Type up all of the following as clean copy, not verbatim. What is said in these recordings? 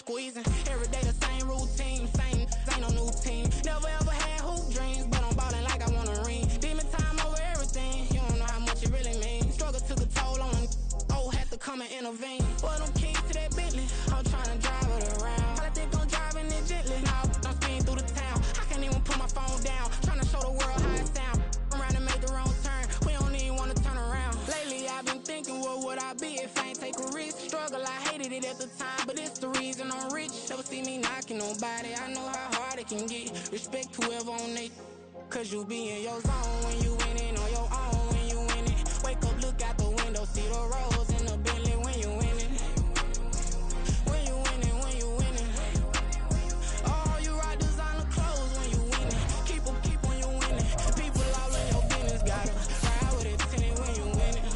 squeezing. Every day the same routine, same, ain't no new team. Never ever had hoop dreams, but I'm ballin' like I want a ring. Demon time over everything, you don't know how much it really means. Struggle took a toll on them, had to come and intervene. Well, them keys to that Bentley, I'm tryna drive it around. I think I'm driving it gently, now I'm speeding through the town. I can't even put my phone down, tryna show the world how it sound. Around and make the wrong turn, we don't even wanna turn around. Lately I've been thinking, what would I be if I ain't take a risk? Struggle, I hated it at the time, but it's the reason I'm rich. Never see me knocking nobody, I know how hard it can get. Respect whoever on they, cause you be in your zone when you winning on your own when you winning. Wake up, look out the window, see the roads in the Bentley when you winning. When you winning, when you winning. Oh, you rock designer clothes when you winning. Keep when you winning. People all in your business, gotta ride with it tinted when you winning.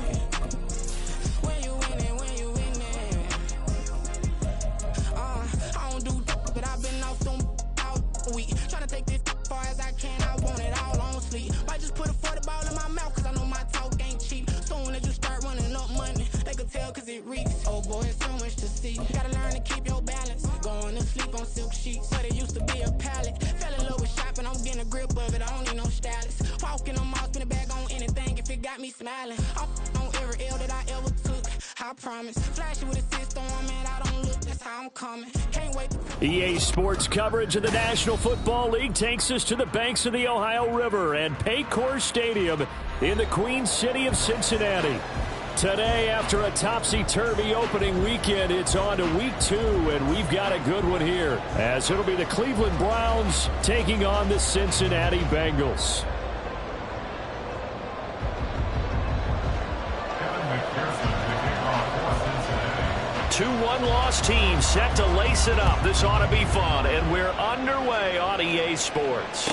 When you winning, when you winning. I don't do but I've been off them all week. Tryna take this far as I can, I want it all on sleep. Might just put a 40 ball in my mouth, cause I know my talk ain't cheap. Soon as you start running up money, they could tell cause it reeks. Oh boy, it's so much to see. Gotta learn to keep your balance. Going to sleep on silk sheets, so they used to be a pallet. Fell in love with shopping, I'm getting a grip of it, I don't need no stylist. Walking them off, spin a bag on anything if it got me smiling. I'm on every L that I ever took, I promise. Flashy with a system, man, I don't look, that's how I'm coming. Can't wait to... EA Sports coverage of the National Football League takes us to the banks of the Ohio River and Paycor Stadium in the Queen City of Cincinnati. Today, after a topsy-turvy opening weekend, it's on to week 2, and we've got a good one here, as it'll be the Cleveland Browns taking on the Cincinnati Bengals. 2-1 loss team set to lace it up. This ought to be fun, and we're underway on EA Sports.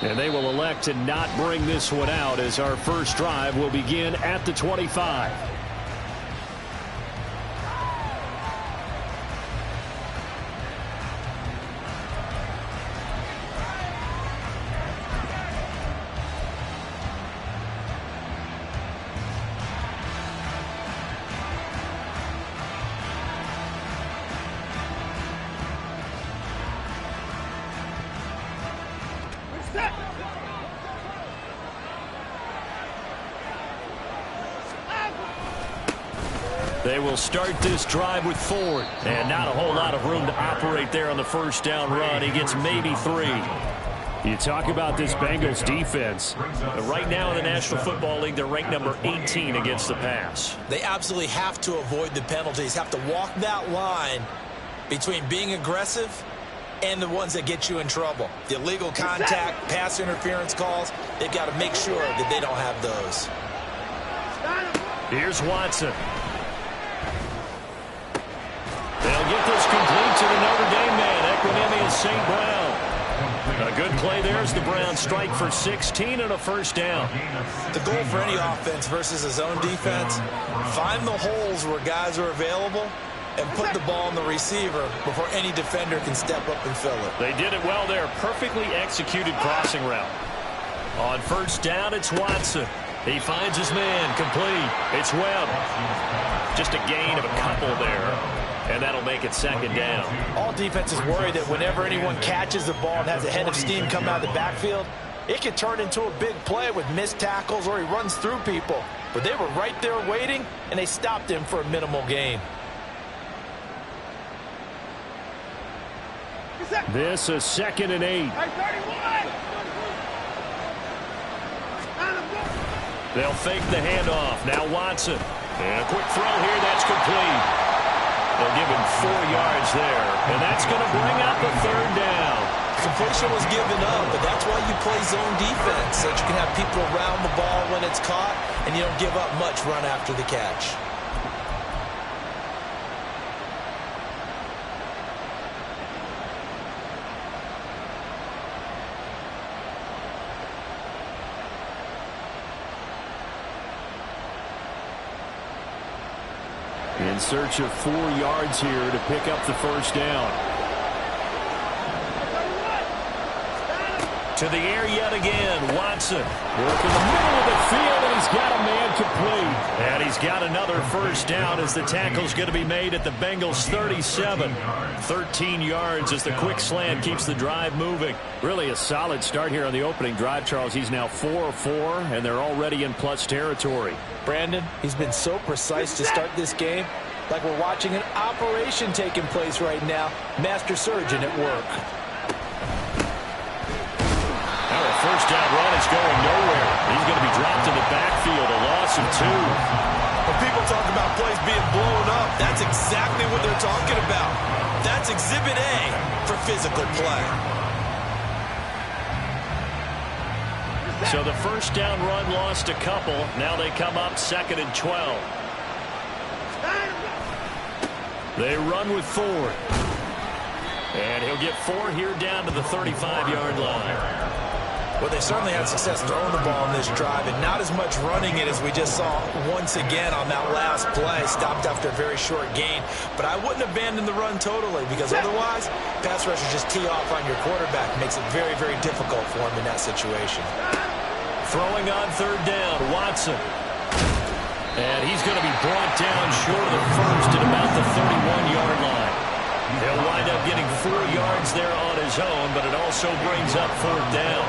And they will elect to not bring this one out as our first drive will begin at the 25. They will start this drive with Ford. And not a whole lot of room to operate there on the first down run. He gets maybe 3. You talk about this Bengals defense. Right now in the National Football League, they're ranked number 18 against the pass. They absolutely have to avoid the penalties, have to walk that line between being aggressive and the ones that get you in trouble. The illegal contact, pass interference calls, they've got to make sure that they don't have those. Here's Watson. They'll get this complete to the Notre Dame man, Equinemius St. Brown. A good play there as the Browns strike for 16 and a first down. The goal for any offense versus a zone defense, find the holes where guys are available and put the ball on the receiver before any defender can step up and fill it. They did it well there. Perfectly executed crossing route. On first down, it's Watson. He finds his man, complete. It's Webb. Just a gain of a couple there, and that'll make it second down. All defenses worry that whenever anyone catches the ball and has a head of steam come out of the backfield, it can turn into a big play with missed tackles or he runs through people. But they were right there waiting, and they stopped him for a minimal gain. This is 2nd and 8. They'll fake the handoff. Now Watson. And a quick throw here. That's complete. They'll give him 4 yards there. And that's going to bring up the third down. Completion was given up, but that's why you play zone defense, so that you can have people around the ball when it's caught, and you don't give up much run after the catch. In search of 4 yards here to pick up the first down. To the air yet again. Watson working the middle of the field, and he's got a man complete. And he's got another first down as the tackle's going to be made at the Bengals' 37. 13 yards as the quick slant keeps the drive moving. Really a solid start here on the opening drive, Charles. He's now 4 of 4, and they're already in plus territory. Brandon, he's been so precise to start this game, like we're watching an operation taking place right now. Master surgeon at work. Now a first down run is going nowhere. He's going to be dropped in the backfield, a loss of 2. When people talk about plays being blown up, that's exactly what they're talking about. That's Exhibit A for physical play. So the first down run lost a couple. Now they come up 2nd and 12. They run with Ford. And he'll get 4 here down to the 35-yard line. Well, they certainly had success throwing the ball in this drive, and not as much running it as we just saw once again on that last play. Stopped after a very short gain. But I wouldn't abandon the run totally, because otherwise, pass rushers just tee off on your quarterback. Makes it very, very difficult for him in that situation. Throwing on 3rd down, Watson. And he's going to be brought down short of the first at about the 31-yard line. He'll wind up getting 4 yards there on his own, but it also brings up 4th down.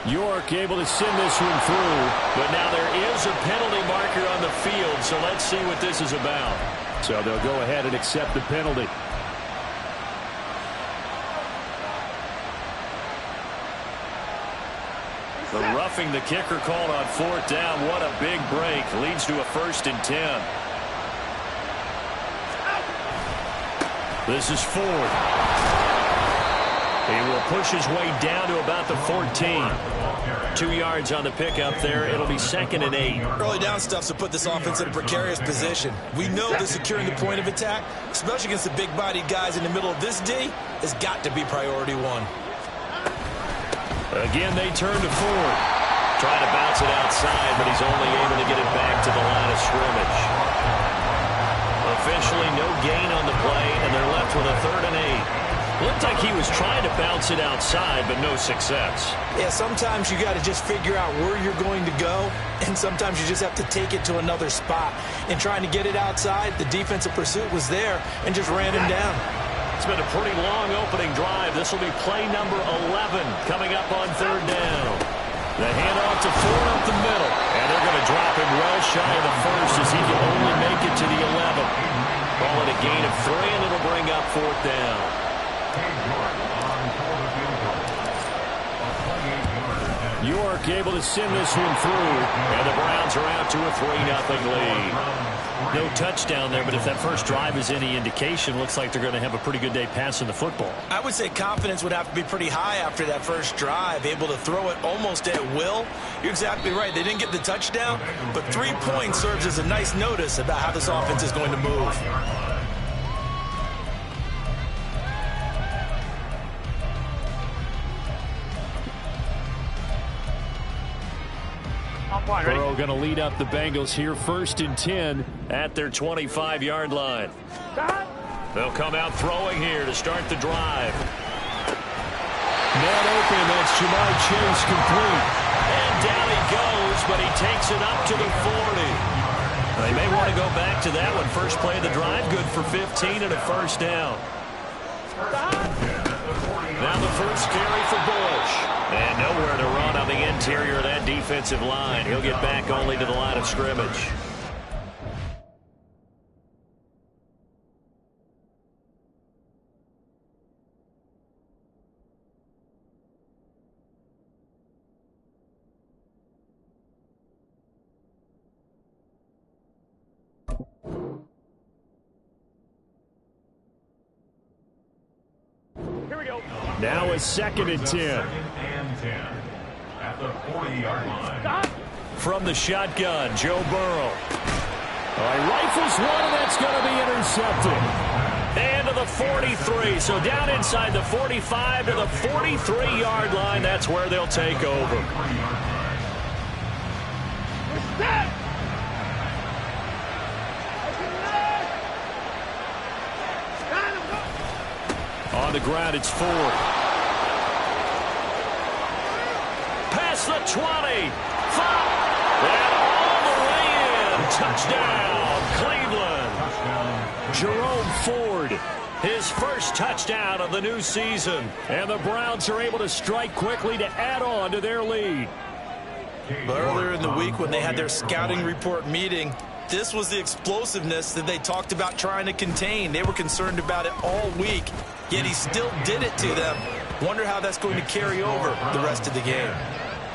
York able to send this one through, but now there is a penalty marker on the field, so let's see what this is about. So they'll go ahead and accept the penalty. The roughing the kicker called on 4th down. What a big break. Leads to a 1st and 10. This is Ford. He will push his way down to about the 14. 2 yards on the pickup there. It'll be 2nd and 8. Early down stuff to put this offense in a precarious position. We know that securing the point of attack, especially against the big-bodied guys in the middle of this D, has got to be priority 1. Again, they turn to Ford. Trying to bounce it outside, but he's only able to get it back to the line of scrimmage. Officially, no gain on the play, and they're left with a 3rd and 8. Looked like he was trying to bounce it outside, but no success. Yeah, sometimes you got to just figure out where you're going to go, and sometimes you just have to take it to another spot. In trying to get it outside, the defensive pursuit was there and just ran him down. It's been a pretty long opening drive. This will be play number 11 coming up on 3rd down. The handoff to Ford up the middle. And they're going to drop him well shy of the first as he can only make it to the 11. Call it a gain of 3, and it'll bring up 4th down. York able to send this one through. And the Browns are out to a 3-0 lead. No touchdown there, but if that first drive is any indication, looks like they're going to have a pretty good day passing the football. I would say confidence would have to be pretty high after that first drive, able to throw it almost at will. You're exactly right. They didn't get the touchdown, but 3 points serves as a nice notice about how this offense is going to move. Burrow going to lead up the Bengals here, 1st and 10 at their 25-yard line. They'll come out throwing here to start the drive. Man open, that's Jamar Chase complete. And down he goes, but he takes it up to the 40. They may want to go back to that one. First play of the drive, good for 15 and a 1st down. Now the first carry for Bush. And nowhere to run on the interior of that defensive line. He'll get back only to the line of scrimmage. Here we go. Now it's 2nd and 10. At the 40-yard line. From the shotgun, Joe Burrow. He rifles one, and that's going to be intercepted. And to the 43. So down inside the 45 to the 43-yard line. That's where they'll take over. On the ground, it's Ford. Past the 20. 5. And all the way in. Touchdown, Cleveland. Jerome Ford, his first touchdown of the new season. And the Browns are able to strike quickly to add on to their lead. But earlier in the week when they had their scouting report meeting, this was the explosiveness that they talked about trying to contain. They were concerned about it all week, yet he still did it to them. Wonder how that's going to carry over the rest of the game.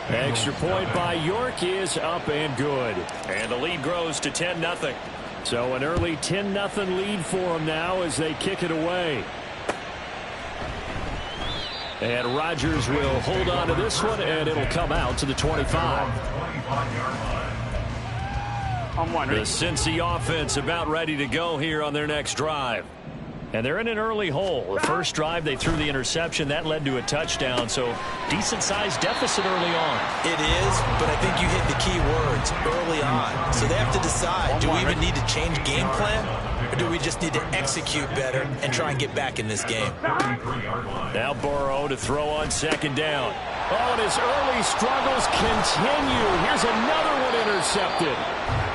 Extra point by York is up and good. And the lead grows to 10-0. So an early 10-0 lead for them now as they kick it away. And Rodgers will hold on to this one, and it'll come out to the 25. The Cincy offense about ready to go here on their next drive. And they're in an early hole. The first drive, they threw the interception. That led to a touchdown, so decent-sized deficit early on. It is, but I think you hit the key words, early on. So they have to decide, do we even need to change game plan, or do we just need to execute better and try and get back in this game? Now Burrow to throw on second down. Oh, and his early struggles continue. Here's another one intercepted.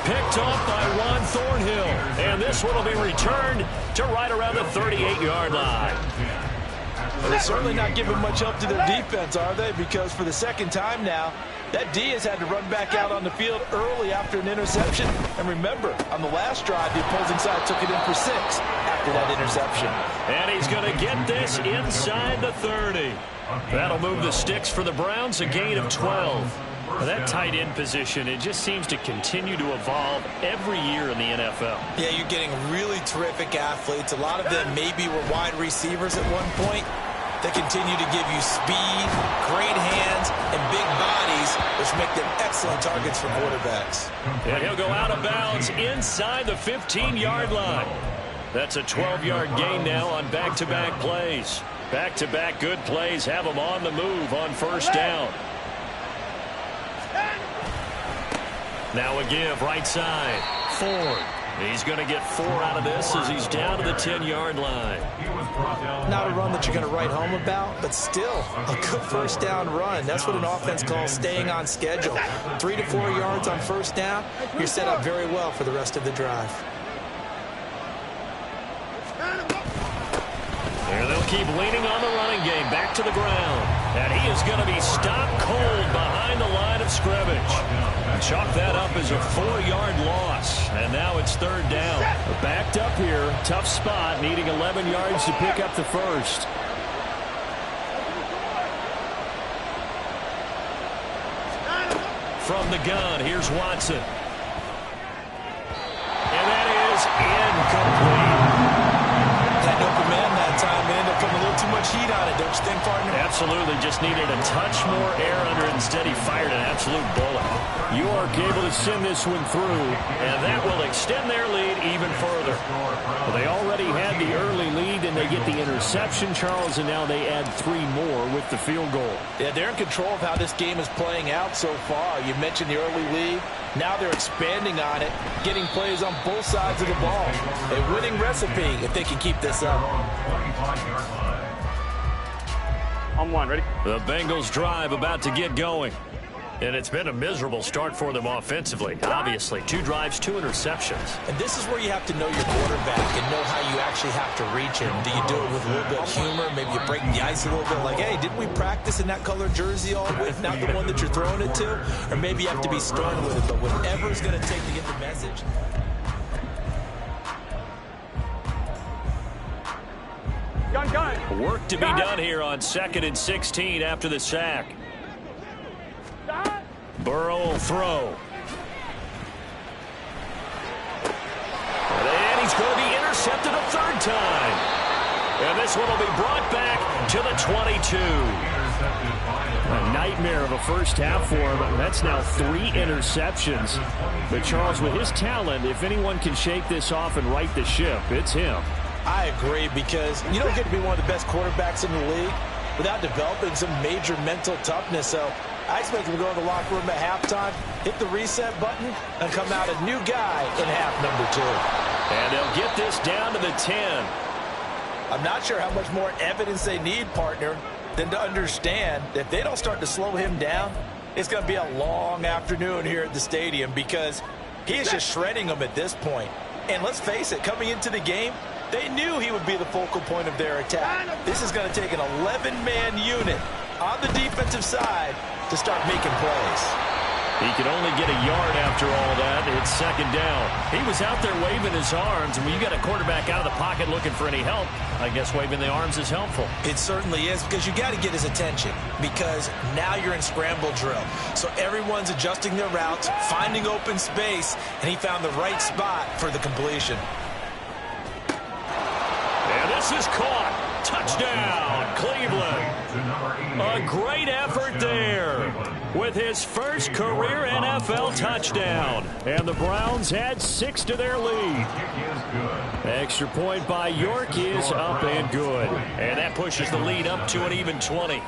Picked off by Juan Thornhill. And this one will be returned to right around the 38-yard line. Well, they're certainly not giving much help to their defense, are they? Because for the second time now, that D has had to run back out on the field early after an interception. And remember, on the last drive, the opposing side took it in for 6 after that interception. And he's going to get this inside the 30. That'll move the sticks for the Browns, a gain of 12. That tight end position, it just seems to continue to evolve every year in the NFL. Yeah, you're getting really terrific athletes. A lot of them maybe were wide receivers at one point. They continue to give you speed, great hands, and big bodies, which make them excellent targets for quarterbacks. And he'll go out of bounds inside the 15-yard line. That's a 12-yard gain now on back-to-back plays. Back-to-back good plays have them on the move on first down. Now a give right side. Ford. He's going to get 4 out of this as he's down to the 10-yard line. Not a run that you're going to write home about, but still a good first down run. That's what an offense calls staying on schedule. 3 to 4 yards on first down. You're set up very well for the rest of the drive. And they'll keep leaning on the running game back to the ground. And he is going to be stopped cold behind the line of scrimmage. Chalk that up as a 4-yard loss. And now it's third down. Backed up here. Tough spot. Needing 11 yards to pick up the first. From the gun, here's Watson. And that is incomplete. Had no command that time. It ended up putting a little too much heat on it, don't you think, partner? Absolutely. Just needed a touch more air under it. Instead, he fired an absolute bullet. York able to send this one through, and that will extend their lead even further. Well, they already had the early lead, and they get the interception, Charles, and now they add 3 more with the field goal. Yeah, they're in control of how this game is playing out so far. You mentioned the early lead. Now they're expanding on it, getting plays on both sides of the ball. A winning recipe if they can keep this up. On one, ready? The Bengals drive about to get going. And it's been a miserable start for them offensively. Obviously, 2 drives, 2 interceptions. And this is where you have to know your quarterback and know how you actually have to reach him. Do you do it with a little bit of humor? Maybe you break the ice a little bit like, hey, didn't we practice in that color jersey all week? Not the one that you're throwing it to? Or maybe you have to be stern with it, but whatever it's going to take to get the message. Gun. Work to be done here on 2nd and 16 after the sack. Burrow will throw. And he's going to be intercepted a 3rd time. And this one will be brought back to the 22. A nightmare of a first half for him. That's now 3 interceptions. But Charles, with his talent, if anyone can shake this off and right the ship, it's him. I agree, because you don't get to be one of the best quarterbacks in the league without developing some major mental toughness. So I expect him to go in the locker room at halftime, hit the reset button, and come out a new guy in half number 2. And they'll get this down to the 10. I'm not sure how much more evidence they need, partner, than to understand that if they don't start to slow him down, it's going to be a long afternoon here at the stadium because he is just shredding them at this point. And let's face it, coming into the game, they knew he would be the focal point of their attack. This is going to take an 11-man unit on the defensive side to start making plays. He can only get a yard after all that. It's second down. He was out there waving his arms, and when you got a quarterback out of the pocket looking for any help, I guess waving the arms is helpful. It certainly is, because you got to get his attention, because now you're in scramble drill. So everyone's adjusting their routes, finding open space, and he found the right spot for the completion. And this is caught. Touchdown, Cleveland. A great effort there with his first career NFL touchdown. And the Browns add 6 to their lead. Extra point by York is up and good. And that pushes the lead up to an even 20.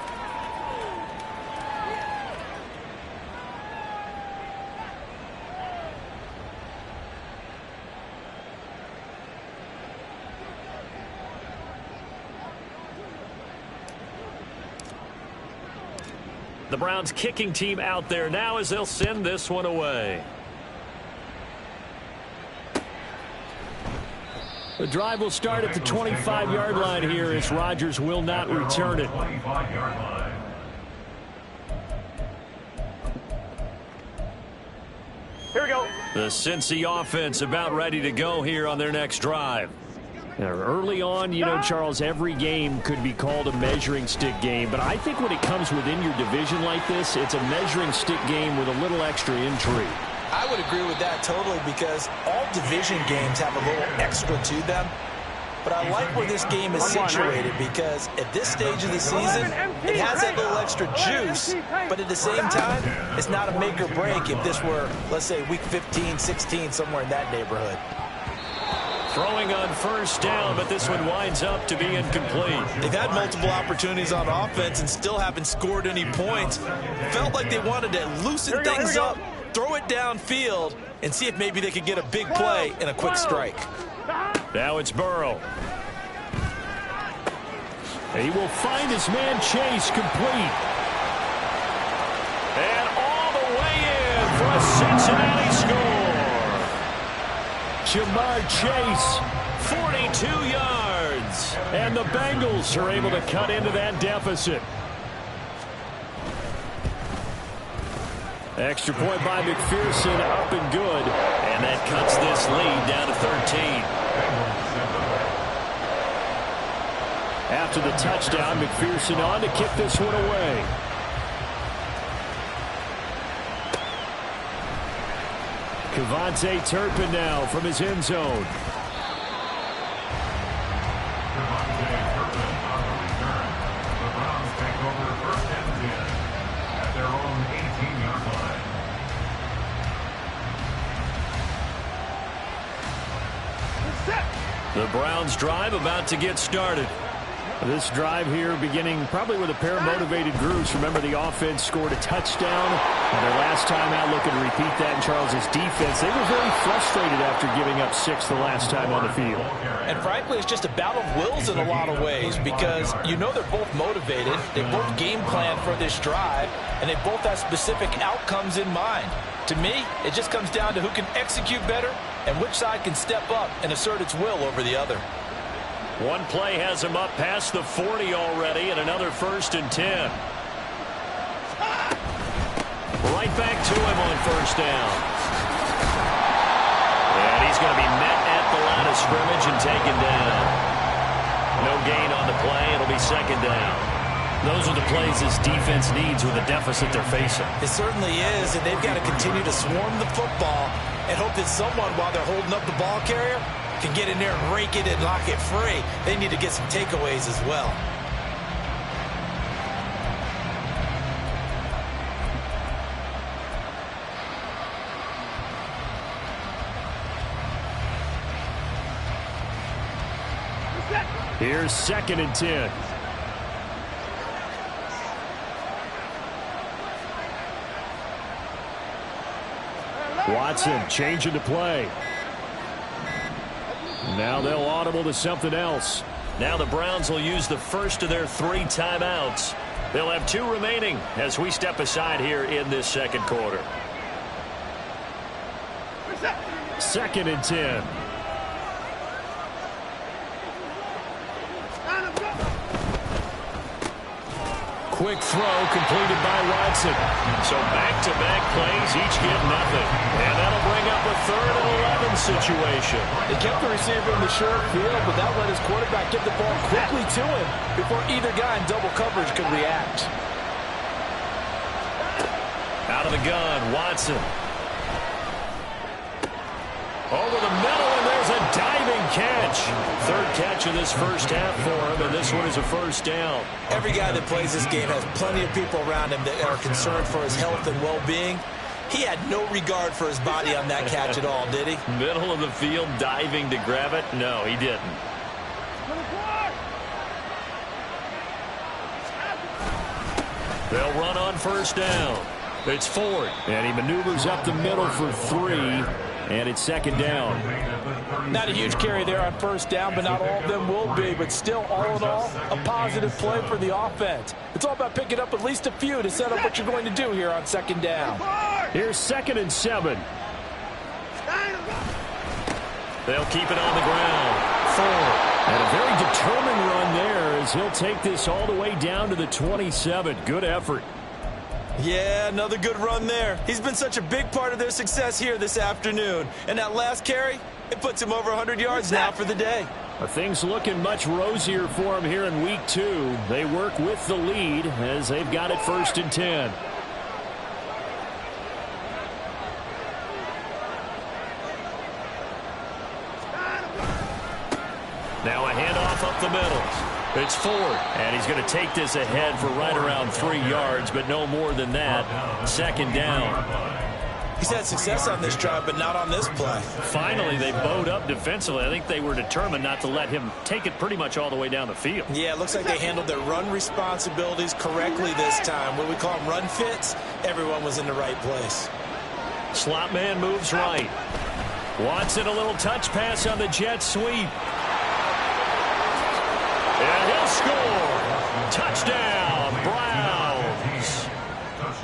The Browns kicking team out there now as they'll send this one away. The drive will start at the 25-yard line here as Rodgers will not return it. Here we go. The Cincy offense about ready to go here on their next drive. Now, early on, you know, Charles, every game could be called a measuring stick game. But I think when it comes within your division like this, it's a measuring stick game with a little extra intrigue. I would agree with that totally, because all division games have a little extra to them. But I like where this game is situated, because at this stage of the season, it has that little extra juice. But at the same time, it's not a make or break if this were, let's say, week 15, 16, somewhere in that neighborhood. Throwing on first down, but this one winds up to be incomplete. They've had multiple opportunities on offense and still haven't scored any points. Felt like they wanted to loosen things up, throw it downfield, and see if maybe they could get a big play and a quick strike. Now it's Burrow. He will find his man Chase complete. And all the way in for a Cincinnati score. Jamar Chase, 42 yards. And the Bengals are able to cut into that deficit. Extra point by McPherson, up and good. And that cuts this lead down to 13. After the touchdown, McPherson on to kick this one away. Kevontae Turpin now from his end zone. The Browns drive about to get started. This drive here beginning probably with a pair of motivated groups. Remember, the offense scored a touchdown. And their last time out, looking to repeat that in Charles's defense. They were very frustrated after giving up 6 the last time on the field. And frankly, it's just a battle of wills in a lot of ways, because you know they're both motivated. They both game plan for this drive, and they both have specific outcomes in mind. To me, it just comes down to who can execute better and which side can step up and assert its will over the other. One play has him up past the 40 already, and another 1st and 10. Right back to him on first down. And he's going to be met at the line of scrimmage and taken down. No gain on the play. It'll be second down. Those are the plays this defense needs with the deficit they're facing. It certainly is, and they've got to continue to swarm the football and hope that someone, while they're holding up the ball carrier, can get in there and rake it and lock it free. They need to get some takeaways as well. Here's 2nd and 10. Watson changing the play. Now they'll audible to something else. Now the Browns will use the first of their 3 timeouts. They'll have 2 remaining as we step aside here in this second quarter. 2nd and 10. Quick throw completed by Watson. So back-to-back plays, each get nothing. And that'll bring up a 3rd and 11 situation. They kept the receiver in the short field, but that let his quarterback get the ball quickly to him before either guy in double coverage could react. Out of the gun, Watson. Over the middle, and there's a diving catch. 3rd catch of this first half for him, and this one is a first down. Every guy that plays this game has plenty of people around him that are concerned for his health and well-being. He had no regard for his body on that catch at all, did he? Middle of the field, diving to grab it? No, he didn't. They'll run on first down. It's Ford, and he maneuvers up the middle for 3. And it's 2nd down. Not a huge carry there on first down, but not all of them will be. But still, all in all, a positive play for the offense. It's all about picking up at least a few to set up what you're going to do here on 2nd down. Here's 2nd and 7. They'll keep it on the ground. Ford. And a very determined run there as he'll take this all the way down to the 27. Good effort. Yeah, another good run there. He's been such a big part of their success here this afternoon. And that last carry, it puts him over 100 yards now for the day. Things looking much rosier for him here in week 2. They work with the lead as they've got it 1st and 10. Now a handoff up the middle. It's Ford, and he's going to take this ahead for right around 3 yards, but no more than that. 2nd down. He's had success on this drive, but not on this play. Finally, they bowed up defensively. I think they were determined not to let him take it pretty much all the way down the field. Yeah, it looks like they handled their run responsibilities correctly this time. What we call them run fits, everyone was in the right place. Slot man moves right. Watson, a little touch pass on the jet sweep. And he'll score. Touchdown, Browns.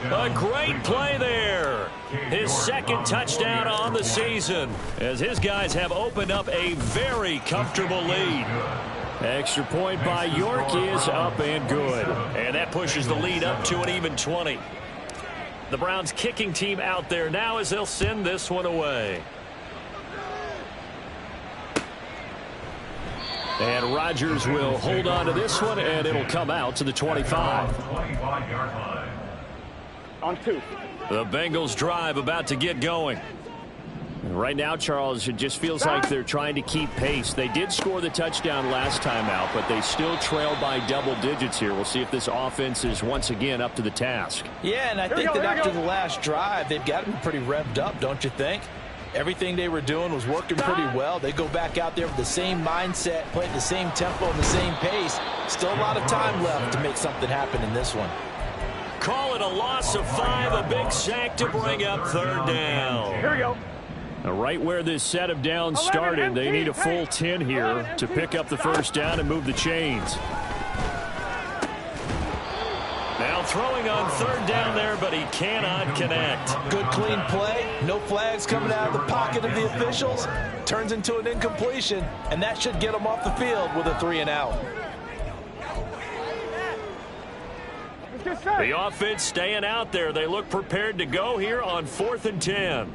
A great play there. His 2nd touchdown on the season as his guys have opened up a very comfortable lead. Extra point by York is up and good. And that pushes the lead up to an even 20. The Browns kicking team out there now as they'll send this one away. And Rodgers will hold on to this one, and it'll come out to the 25. On 2. The Bengals drive about to get going. Right now, Charles, it just feels like they're trying to keep pace. They did score the touchdown last time out, but they still trail by double digits here. We'll see if this offense is once again up to the task. Yeah, and I think that after the last drive, they've got to be pretty revved up, don't you think? Everything they were doing was working pretty well. They go back out there with the same mindset, playing the same tempo and the same pace. Still a lot of time left to make something happen in this one. Call it a loss of 5, a big sack to bring up 3rd down. Here we go. Right where this set of downs started, they need a full 10 here to pick up the 1st down and move the chains. Now throwing on 3rd down there, but he cannot connect. Good clean play. No flags coming out of the pocket of the officials. Turns into an incompletion, and that should get him off the field with a 3 and out. The offense staying out there. They look prepared to go here on 4th and 10.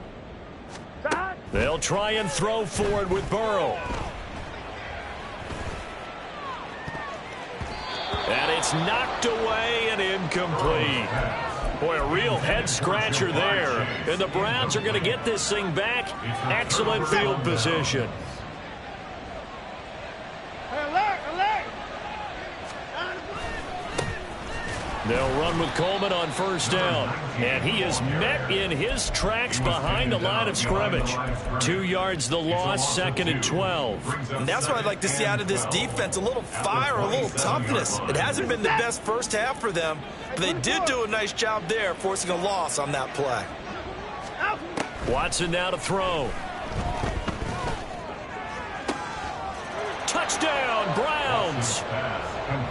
They'll try and throw forward with Burrow. And it's knocked away and incomplete. Boy, a real head-scratcher there. And the Browns are going to get this thing back. Excellent field position. They'll run with Coleman on 1st down. And he is met in his tracks behind the line of scrimmage. 2 yards the loss, 2nd and 12. And that's what I'd like to see out of this defense. A little fire, a little toughness. It hasn't been the best first half for them, but they did do a nice job there, forcing a loss on that play. Watson now to throw. Touchdown, Browns.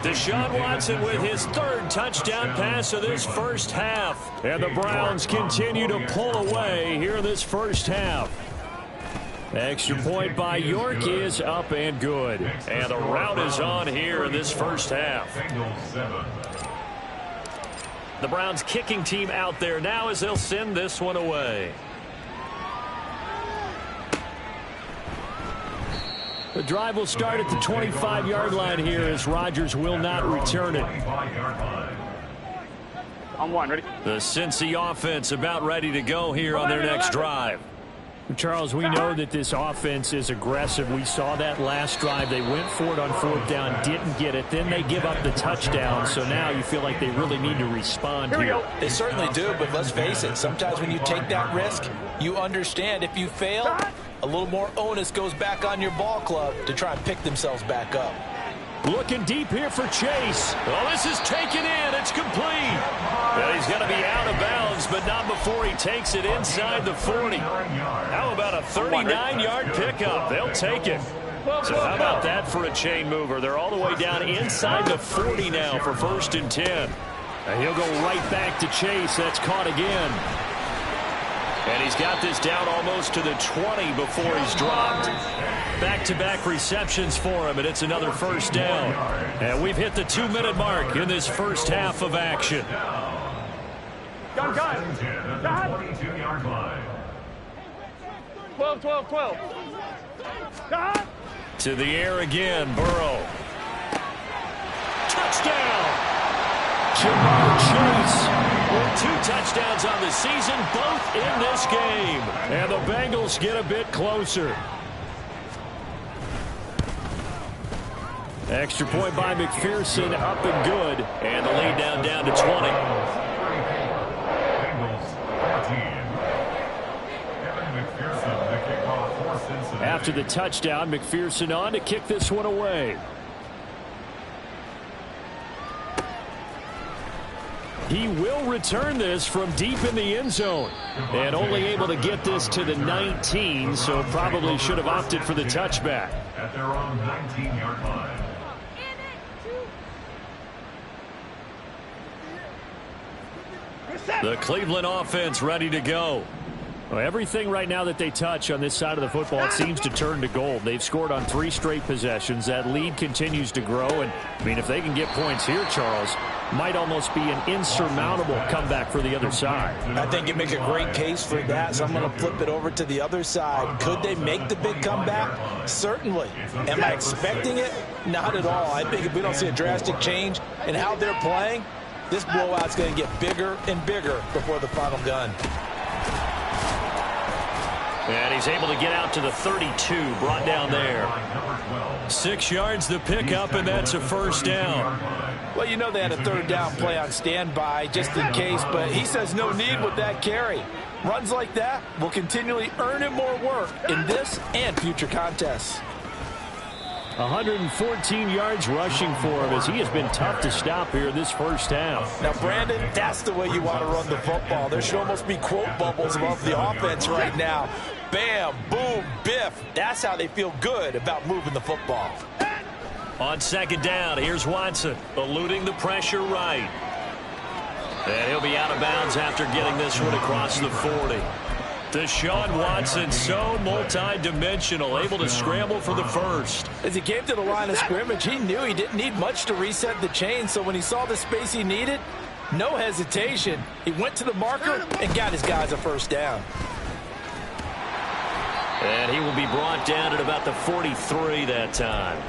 Deshaun Watson with his third touchdown pass of this first half. And the Browns continue to pull away here in this first half. Extra point by York is up and good. And the rout is on here in this first half. The Browns kicking team out there now as they'll send this one away. The drive will start at the 25-yard line here as Rodgers will not return it. On one, ready? The Cincy offense about ready to go here on their next drive. Charles, we know that this offense is aggressive. We saw that last drive. They went for it on fourth down, didn't get it. Then they give up the touchdown. So now you feel like they really need to respond here. They certainly do, but let's face it. Sometimes when you take that risk, you understand if you fail, a little more onus goes back on your ball club to try and pick themselves back up. Looking deep here for Chase. Well, this is taken in. It's complete. Well, he's going to be out of bounds, but not before he takes it inside the 40. How about a 39-yard pickup? They'll take it. So how about that for a chain mover? They're all the way down inside the 40 now for 1st and 10. And he'll go right back to Chase. That's caught again. And he's got this down almost to the 20 before he's dropped. Back-to-back receptions for him, and it's another first down. And we've hit the 2-minute mark in this first half of action. Gun. 22-yard line. 12. To the air again, Burrow. Touchdown! Jamar Chase with 2 touchdowns on the season, both in this game. And the Bengals get a bit closer. Extra point by McPherson, up and good. And the lead down to 20. After the touchdown, McPherson on to kick this one away. He will return this from deep in the end zone. And only able to get this to the 19, so probably should have opted for the touchback. At their own 19-yard line. The Cleveland offense ready to go. Well, everything right now that they touch on this side of the football, it seems to turn to gold. They've scored on 3 straight possessions. That lead continues to grow. And, I mean, if they can get points here, Charles, might almost be an insurmountable comeback for the other side. I think you make a great case for that, so I'm going to flip it over to the other side. Could they make the big comeback? Certainly. Am I expecting it? Not at all. I think if we don't see a drastic change in how they're playing, this blowout's going to get bigger and bigger before the final gun. And he's able to get out to the 32, brought down there. 6 yards the pickup, and that's a first down. Well, you know they had a 3rd down play on standby just in case, but he says no need with that carry. Runs like that will continually earn him more work in this and future contests. 114 yards rushing for him as he has been tough to stop here this first half. Now, Brandon, that's the way you want to run the football. There should almost be quote bubbles above the offense right now. Bam, boom, biff. That's how they feel good about moving the football. On 2nd down, here's Watson, eluding the pressure right. And he'll be out of bounds after getting this one across the 40. Deshaun Watson, so multi-dimensional, able to scramble for the first. As he came to the line of scrimmage, he knew he didn't need much to reset the chain, so when he saw the space he needed, no hesitation. He went to the marker and got his guys a first down. And he will be brought down at about the 43 that time.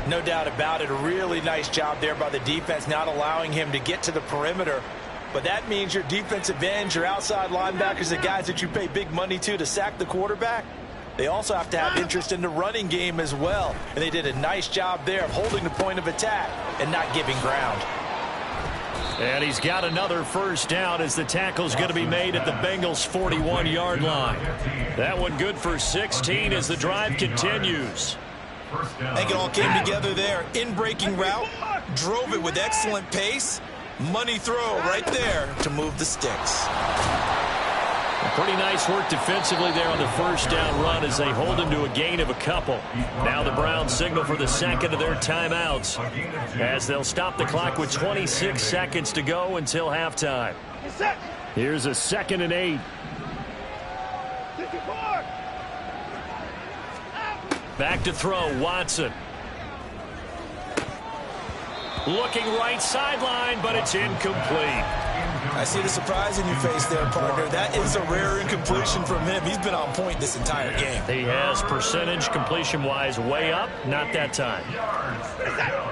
No doubt about it. A really nice job there by the defense, not allowing him to get to the perimeter. But that means your defensive ends, your outside linebackers, the guys that you pay big money to sack the quarterback, they also have to have interest in the running game as well. And they did a nice job there of holding the point of attack and not giving ground. And he's got another first down as the tackle's going to be made at the Bengals' 41-yard line. That one good for 16 as the drive continues. I think it all came together there. In-breaking route, drove it with excellent pace. Money throw right there to move the sticks. Pretty nice work defensively there on the first down run as they hold him to a gain of a couple. Now the Browns signal for the second of their timeouts as they'll stop the clock with 26 seconds to go until halftime. Here's a 2nd and 8. Back to throw, Watson. Looking right sideline, but it's incomplete. I see the surprise in your face there, partner. That is a rare incompletion from him. He's been on point this entire game. He has percentage completion-wise way up. Not that time.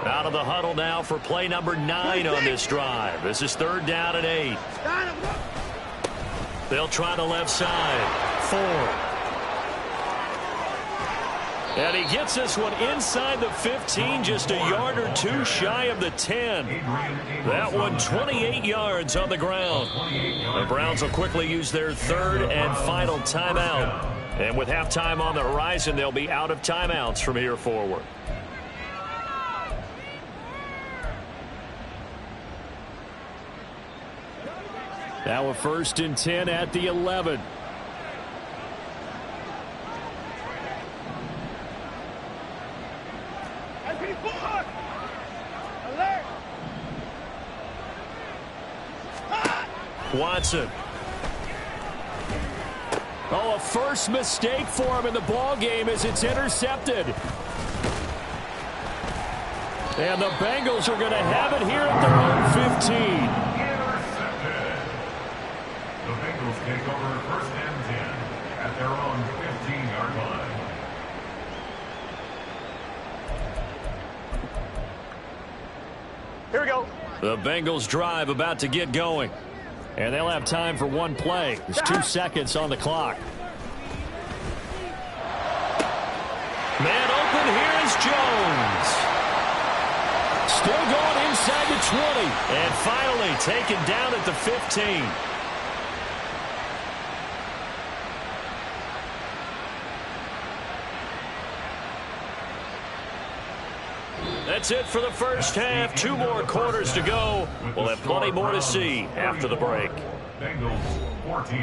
Out of the huddle now for play number 9 on this drive. This is 3rd down and 8. They'll try the left side. 4. And he gets this one inside the 15, just a yard or 2 shy of the 10. That one 28 yards on the ground. The Browns will quickly use their 3rd and final timeout. And with halftime on the horizon, they'll be out of timeouts from here forward. Now a 1st and 10 at the 11. Watson. Oh, a first mistake for him in the ball game as it's intercepted. And the Bengals are going to have it here at their own 15. Intercepted. The Bengals take over 1st and 10 at their own 15-yard line. Here we go. The Bengals drive about to get going. And they'll have time for one play. There's 2 seconds on the clock. Man open, here is Jones. Still going inside the 20. And finally taken down at the 15. That's it for the first half. 2 more quarters to go. We'll have plenty more to see after the break. Bengals 14.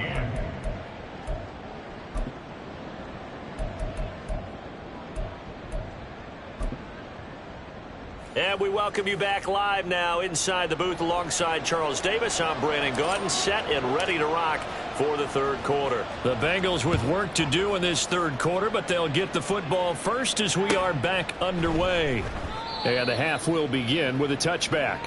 And we welcome you back live now inside the booth alongside Charles Davis. I'm Brandon Gaudin, set and ready to rock for the 3rd quarter. The Bengals with work to do in this 3rd quarter, but they'll get the football first as we are back underway. And the half will begin with a touchback.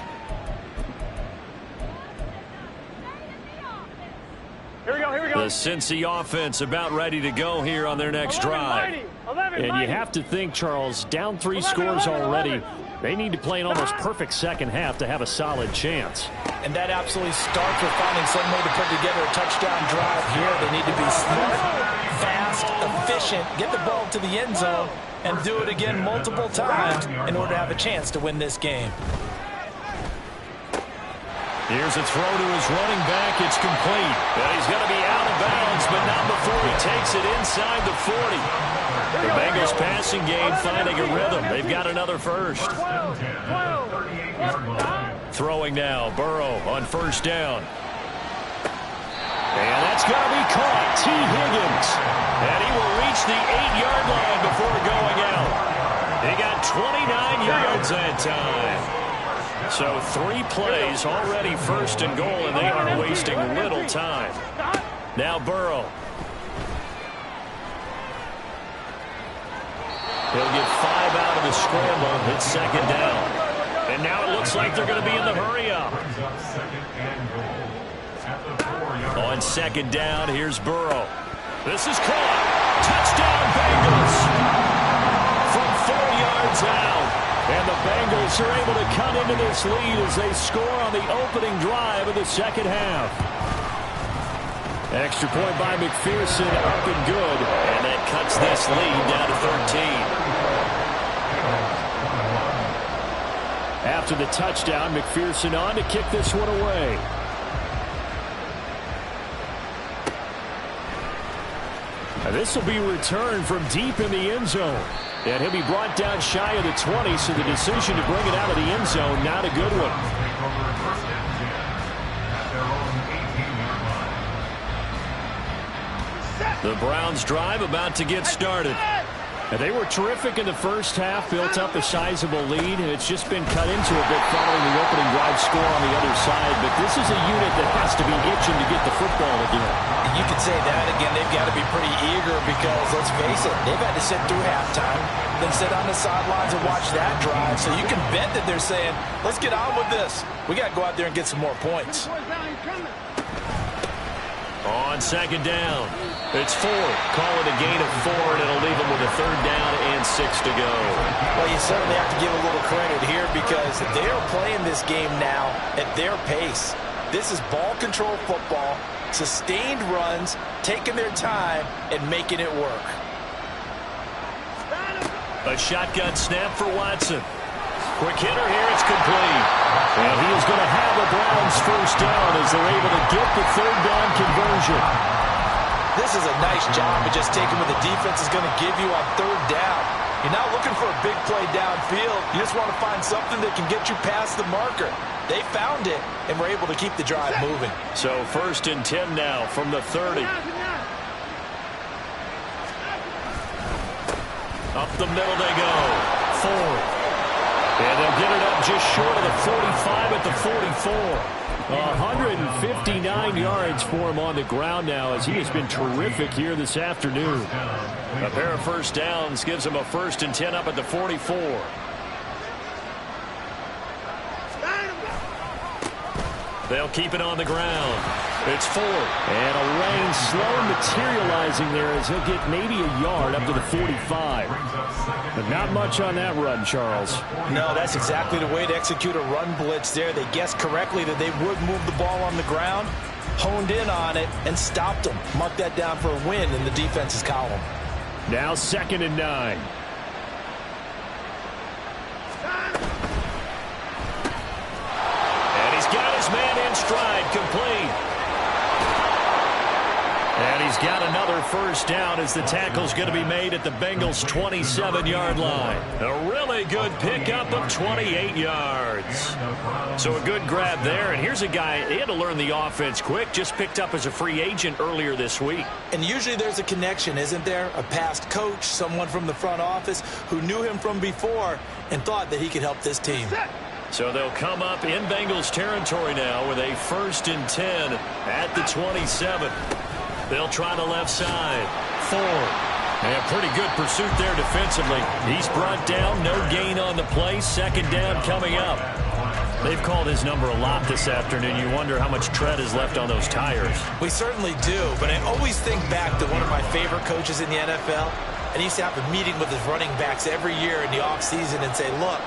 Here we go, here we go. The Cincy offense about ready to go here on their next drive. And you have to think, Charles, down 3 scores already. They need to play an almost perfect second half to have a solid chance. And that absolutely starts with finding some way to put together a touchdown drive here. They need to be smart, fast, efficient, get the ball to the end zone, and do it again multiple times in order to have a chance to win this game. Here's a throw to his running back. It's complete. And he's going to be out of bounds, but not before he takes it inside the 40. The Bengals passing game finding a rhythm. They've got another first. Throwing now, Burrow on 1st down. And that's going to be caught. T. Higgins. And he will reach the 8-yard line before going out. He got 29 yards that time. So 3 plays already 1st and goal, and they are wasting little time. Now Burrow. He'll get 5 out of the scramble. It's 2nd down. And now it looks like they're going to be in the hurry-up. On 2nd down, here's Burrow. This is caught. Touchdown, Bengals. From 4 yards out. And the Bengals are able to cut into this lead as they score on the opening drive of the second half. Extra point by McPherson, up and good. And that cuts this lead down to 13. After the touchdown, McPherson on to kick this one away. And this will be returned from deep in the end zone. And he'll be brought down shy of the 20, so the decision to bring it out of the end zone, not a good one. The Browns drive about to get started. And they were terrific in the first half, built up a sizable lead, and it's just been cut into a bit following the opening drive score on the other side. But this is a unit that has to be itching to get the football again. You could say that again. They've got to be pretty eager because, let's face it, they've had to sit through halftime, then sit on the sidelines and watch that drive. So you can bet that they're saying, let's get on with this. We got to go out there and get some more points. On second down, it's 4. Call it a gain of 4, and it'll leave them with a 3rd down and 6 to go. Well, you certainly have to give a little credit here because they are playing this game now at their pace. This is ball control football, sustained runs, taking their time, and making it work. A shotgun snap for Watson. Quick hitter here, it's complete. And he is going to have a Browns 1st down as they're able to get the 3rd down conversion. This is a nice job of just taking what the defense is going to give you on 3rd down. You're not looking for a big play downfield. You just want to find something that can get you past the marker. They found it and were able to keep the drive moving. So 1st and 10 now from the 30. Up the middle they go. 4. And they'll get it up just short of the 45 at the 44. 159 yards for him on the ground now as he has been terrific here this afternoon. A pair of 1st downs gives him a 1st and 10 up at the 44. They'll keep it on the ground. It's 4. And a rain slow materializing there as he'll get maybe a yard up to the 45. But not much on that run, Charles. No, that's exactly the way to execute a run blitz there. They guessed correctly that they would move the ball on the ground, honed in on it, and stopped them. Mark that down for a win in the defense's column. Now 2nd and 9. And he's got his man in stride, complete. And he's got another 1st down as the tackle's going to be made at the Bengals' 27-yard line. A really good pickup of 28 yards. So a good grab there. And here's a guy, he had to learn the offense quick, just picked up as a free agent earlier this week. And usually there's a connection, isn't there? A past coach, someone from the front office who knew him from before and thought that he could help this team. So they'll come up in Bengals territory now with a 1st and 10 at the 27. They'll try the left side. 4. And pretty good pursuit there defensively. He's brought down, no gain on the play. 2nd down coming up. They've called his number a lot this afternoon. You wonder how much tread is left on those tires. We certainly do, but I always think back to one of my favorite coaches in the NFL. And he used to have a meeting with his running backs every year in the offseason and say, look,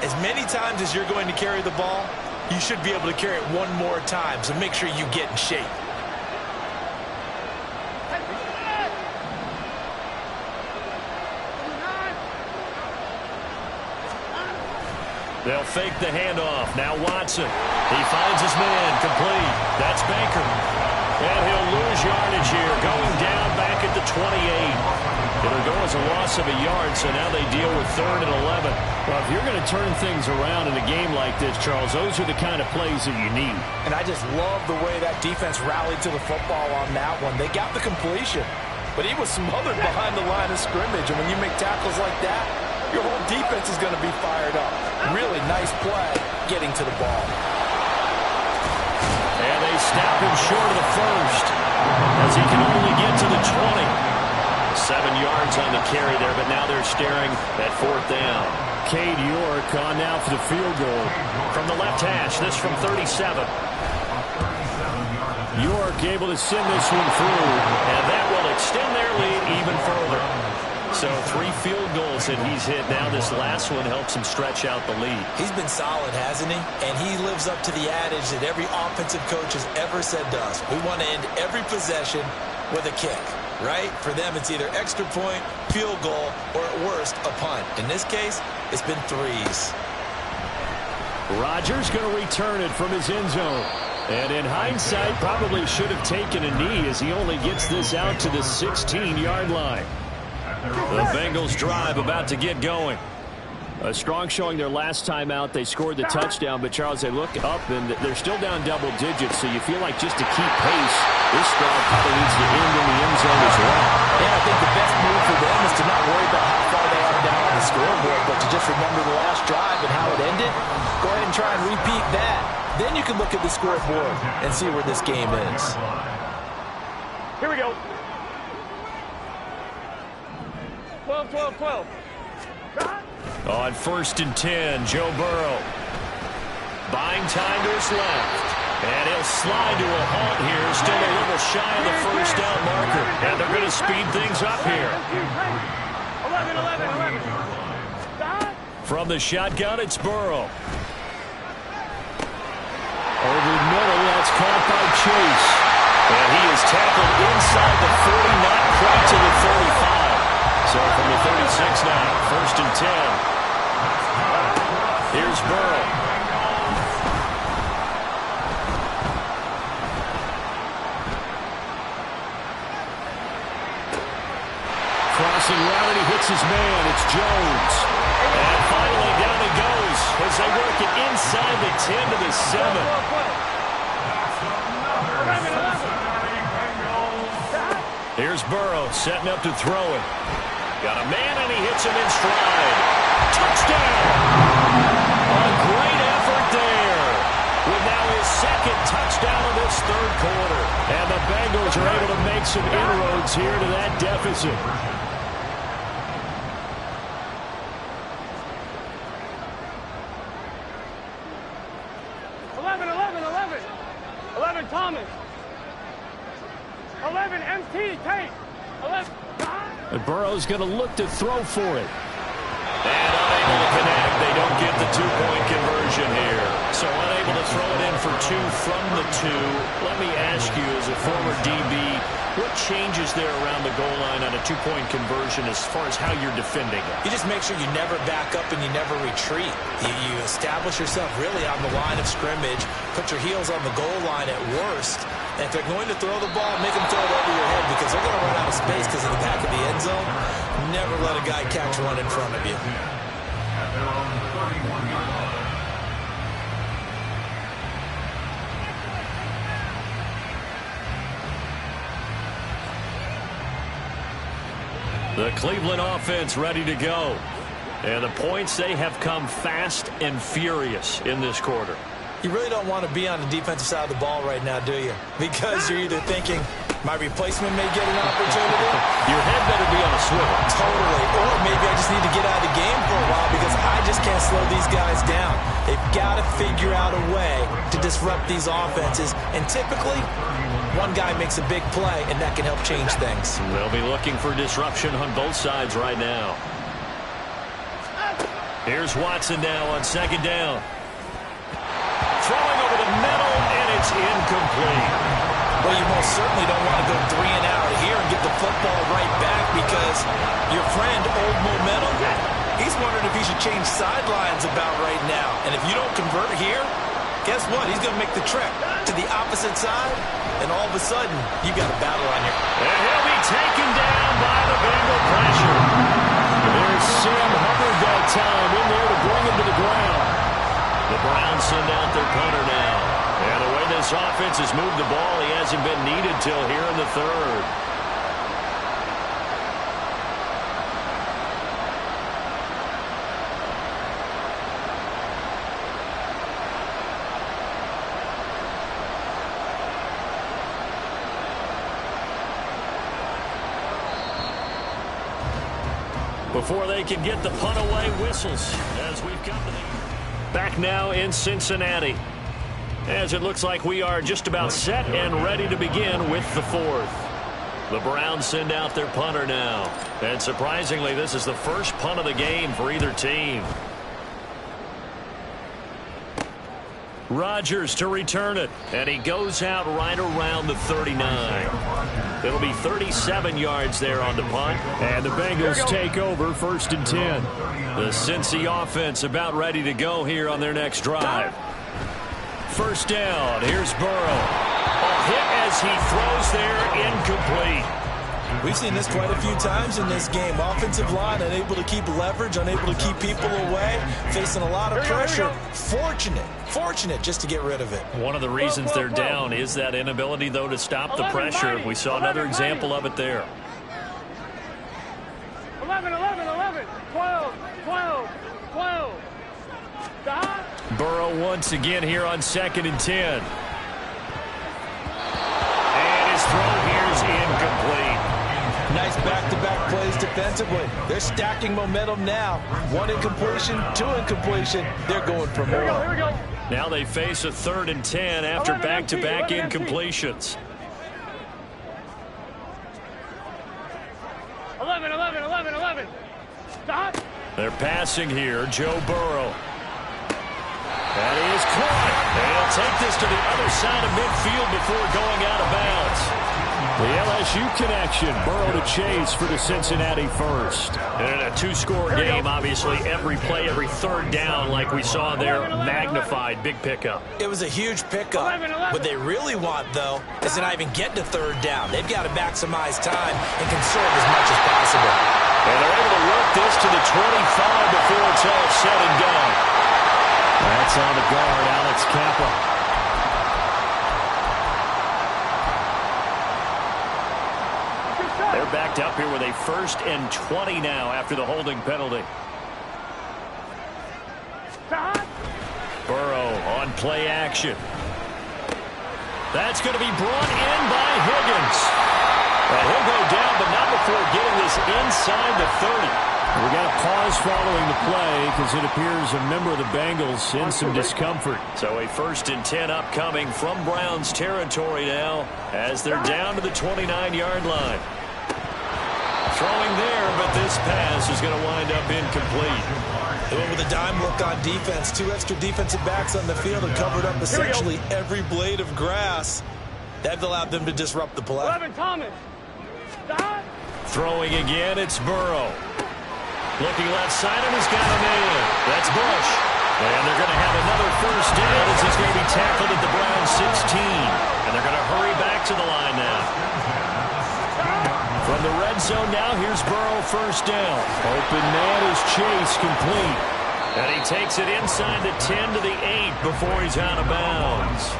as many times as you're going to carry the ball, you should be able to carry it one more time, so make sure you get in shape. They'll fake the handoff. Now Watson. He finds his man. Complete. That's Baker. And he'll lose yardage here. Going down back at the 28. It'll go as a loss of a yard, so now they deal with 3rd and 11. Well, if you're going to turn things around in a game like this, Charles, those are the kind of plays that you need. And I just love the way that defense rallied to the football on that one. They got the completion, but he was smothered behind the line of scrimmage. And when you make tackles like that, your whole defense is going to be fired up. Really nice play getting to the ball. And they snap him short of the 1st as he can only get to the 20. 7 yards on the carry there, but now they're staring at 4th down. Cade York on now for the field goal. From the left hash, this from 37. York able to send this one through. And that will extend their lead even further. So 3 field goals that he's hit now. This last one helps him stretch out the lead. He's been solid, hasn't he? And he lives up to the adage that every offensive coach has ever said to us. We want to end every possession with a kick, right? For them, it's either extra point, field goal, or at worst, a punt. In this case, it's been 3s. Rodgers going to return it from his end zone. And in hindsight, probably should have taken a knee as he only gets this out to the 16-yard line. The Bengals drive about to get going. A strong showing their last time out. They scored the touchdown, but, Charles, they look up, and they're still down double digits, so you feel like just to keep pace, this drive probably needs to end in the end zone as well. Yeah, I think the best move for them is to not worry about how far they are down on the scoreboard, but to just remember the last drive and how it ended. Go ahead and try and repeat that. Then you can look at the scoreboard and see where this game is. Here we go. 12, 12, 12. On 1st and 10, Joe Burrow. Buying time to his left. And he'll slide to a halt here. Still a little shy of the first down marker. And they're going to speed things up here. 11, 11, 11. From the shotgun, it's Burrow. Over middle, that's caught by Chase. And he is tackled inside the 40, not quite to the 35. So from the 36 now, 1st and 10. Here's Burrow. Crossing route, and he hits his man. It's Jones. And finally down he goes as they work it inside the 10 to the 7. Here's Burrow setting up to throw it. Got a man, and he hits him in stride. Touchdown! A great effort there. With now his second touchdown of this third quarter. And the Bengals are able to make some inroads here to that deficit. 11, Thomas. 11, MT, Tate. 11. And Burrow's going to look to throw for it. And unable to connect. They don't get the two-point conversion here. So unable to throw it in for two from the two. Let me ask you, as a former DB, what changes there around the goal line on a two-point conversion as far as how you're defending it? You just make sure you never back up and you never retreat. You establish yourself really on the line of scrimmage, put your heels on the goal line at worst, and if they're going to throw the ball, make them throw it over your head because they're going to run out of space because of the back of the end zone. Never let a guy catch one in front of you. At their own 31-yard line. The Cleveland offense ready to go. And the points, they have come fast and furious in this quarter. You really don't want to be on the defensive side of the ball right now, do you? Because you're either thinking, my replacement may get an opportunity. Your head better be on a swivel. Totally. Or maybe I just need to get out of the game for a while because I just can't slow these guys down. They've got to figure out a way to disrupt these offenses. And typically, one guy makes a big play, and that can help change things. They'll be looking for disruption on both sides right now. Here's Watson now on second down. Throwing over the middle, and it's incomplete. Well, you most certainly don't want to go 3 and out here and get the football right back because your friend, Old Momentum, he's wondering if he should change sidelines about right now. And if you don't convert here, guess what? He's going to make the trek to the opposite side, and all of a sudden, you've got a battle on you. And he'll be taken down by the Bengal pressure. There's Sam Hubbard that time in there to bring him to the ground. The Browns send out their punter now. And the way this offense has moved the ball, he hasn't been needed till here in the third. Before they can get the punt away, whistles as we've come to the... Back now in Cincinnati, as it looks like we are just about set and ready to begin with the fourth. The Browns send out their punter now. And surprisingly, this is the first punt of the game for either team. Rodgers to return it, and he goes out right around the 39. It'll be 37 yards there on the punt, and the Bengals take over 1st and 10. The Cincy offense about ready to go here on their next drive. First down, here's Burrow. A hit as he throws there, incomplete. We've seen this quite a few times in this game. Offensive line unable to keep leverage, unable to keep people away, facing a lot of pressure. Fortunate just to get rid of it. One of the reasons they're down is that inability, though, to stop the pressure. We saw another example of it there. 11, 12, 12. Stop. Burrow once again here on 2nd and 10. And his throw here is incomplete. Nice back-to-back plays defensively. They're stacking momentum now. 1 incompletion, 2 incompletion. They're going for more. Here we go. Now they face a 3rd and 10 after back-to-back incompletions. 11. Stop. They're passing here. Joe Burrow. That is caught. And he'll take this to the other side of midfield before going out of bounds. The LSU connection. Burrow to Chase for the Cincinnati first. And in a 2-score game, obviously, every play, every 3rd down, like we saw there, magnified. Big pickup. It was a huge pickup. What they really want, though, is to not even get to 3rd down. They've got to maximize time and conserve as much as possible. And they're able to work this to the 25 before it's all said and done. That's on the guard, Alex Kappa. They're backed up here with a 1st and 20 now after the holding penalty. Burrow on play action. That's going to be brought in by Higgins. Well, he'll go down, but not before getting this inside the 30. We got a pause following the play because it appears a member of the Bengals in some discomfort. So a 1st and 10 upcoming from Browns territory now as they're down to the 29-yard line. Throwing there, but this pass is going to wind up incomplete. They went with a dime look on defense. 2 extra defensive backs on the field and covered up essentially every blade of grass. That allowed them to disrupt the play. 11, Thomas. Stop. Throwing again, it's Burrow. Looking left side, and he's got a man. That's Bush. And they're going to have another 1st down as he's going to be tackled at the Browns 16. And they're going to hurry back to the line now. From the red zone now, here's Burrow 1st down. Open man is Chase, complete. And he takes it inside the 10 to the 8 before he's out of bounds.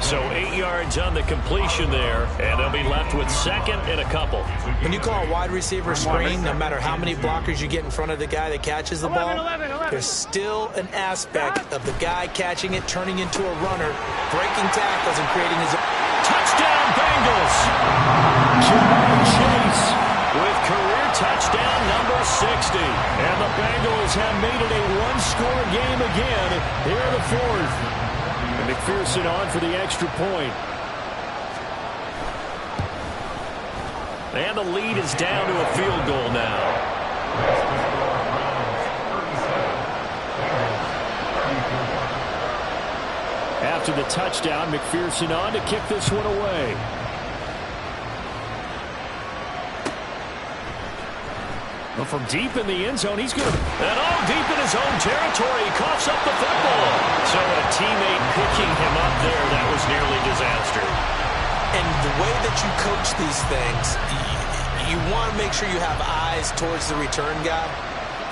So 8 yards on the completion there, and they'll be left with 2nd and a couple. When you call a wide receiver screen, no matter how many blockers you get in front of the guy that catches the ball, there's still an aspect of the guy catching it, turning into a runner, breaking tackles, and creating his own. Touchdown, Bengals! Jamar Chase with career touchdown number 60. And the Bengals have made it a 1-score game again here in the 4th. And McPherson on for the extra point. And the lead is down to a field goal now. After the touchdown, McPherson on to kick this one away. Well, from deep in the end zone, he's going to... And all deep in his own territory, he coughs up the football. So a teammate picking him up there, that was nearly disaster. And the way that you coach these things, you want to make sure you have eyes towards the return guy,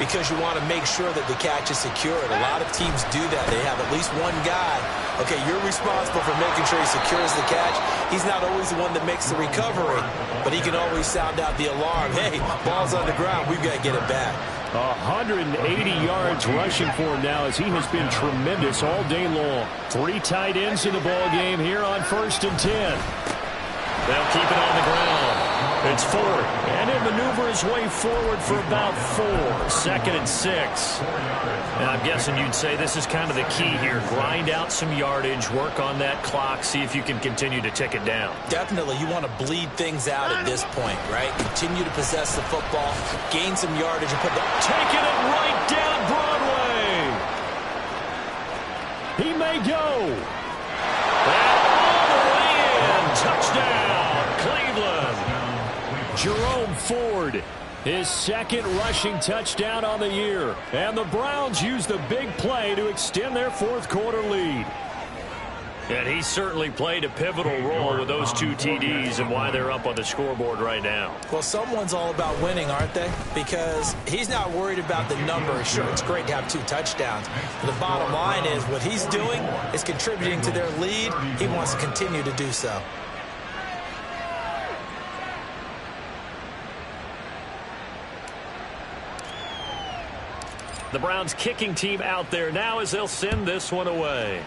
because you want to make sure that the catch is secured. A lot of teams do that. They have at least one guy. Okay, you're responsible for making sure he secures the catch. He's not always the one that makes the recovery, but he can always sound out the alarm. Hey, ball's on the ground. We've got to get it back. 180 yards rushing for him now as he has been tremendous all day long. 3 tight ends in the ball game here on 1st and 10. They'll keep it on the ground. It's 4, and he'll maneuver his way forward for about 4. 2nd and 6. And I'm guessing you'd say this is kind of the key here. Grind out some yardage, work on that clock, see if you can continue to tick it down. Definitely, you want to bleed things out at this point, right? Continue to possess the football, gain some yardage, and put the... Taking it right down Broadway. He may go. And all the way in. Touchdown, Cleveland. Jerome Ford, his 2nd rushing touchdown on the year. And the Browns use the big play to extend their 4th quarter lead. And he certainly played a pivotal role with those 2 TDs and why they're up on the scoreboard right now. Well, someone's all about winning, aren't they? Because he's not worried about the number. Sure, it's great to have 2 touchdowns. But the bottom line is what he's doing is contributing to their lead. He wants to continue to do so. The Browns kicking team out there now as they'll send this one away.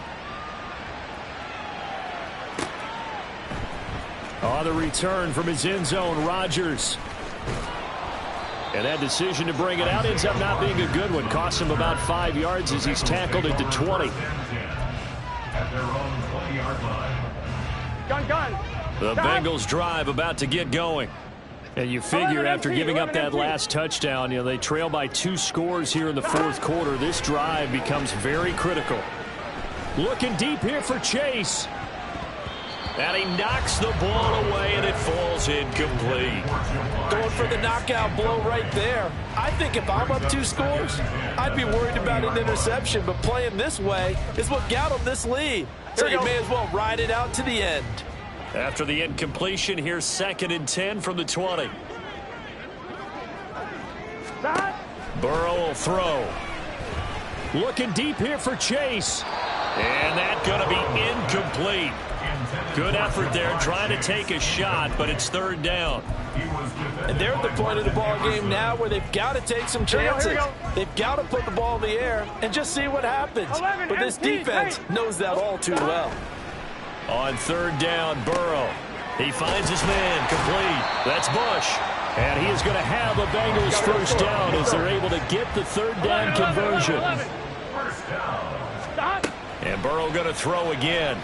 On the return from his end zone, Rodgers. And that decision to bring it out ends up not being a good one. Costs him about 5 yards as he's tackled at the 20. At their own 20-yard line. Gun. The Bengals drive about to get going. And you figure after giving up that last touchdown, they trail by 2 scores here in the fourth quarter. This drive becomes very critical. Looking deep here for Chase. And he knocks the ball away, and it falls incomplete. Going for the knockout blow right there. I think if I'm up 2 scores, I'd be worried about an interception, but playing this way is what got him this lead. So you may as well ride it out to the end. After the incompletion, here's 2nd and 10 from the 20. Burrow will throw. Looking deep here for Chase. And that's going to be incomplete. Good effort there, trying to take a shot, but it's 3rd down. And they're at the point of the ball game now where they've got to take some chances. They've got to put the ball in the air and just see what happens. But this defense knows that all too well. On 3rd down, Burrow. He finds his man, complete. That's Bush. And he is going to have a Bengals first down as they're able to get the 3rd down conversion. And Burrow going to throw again.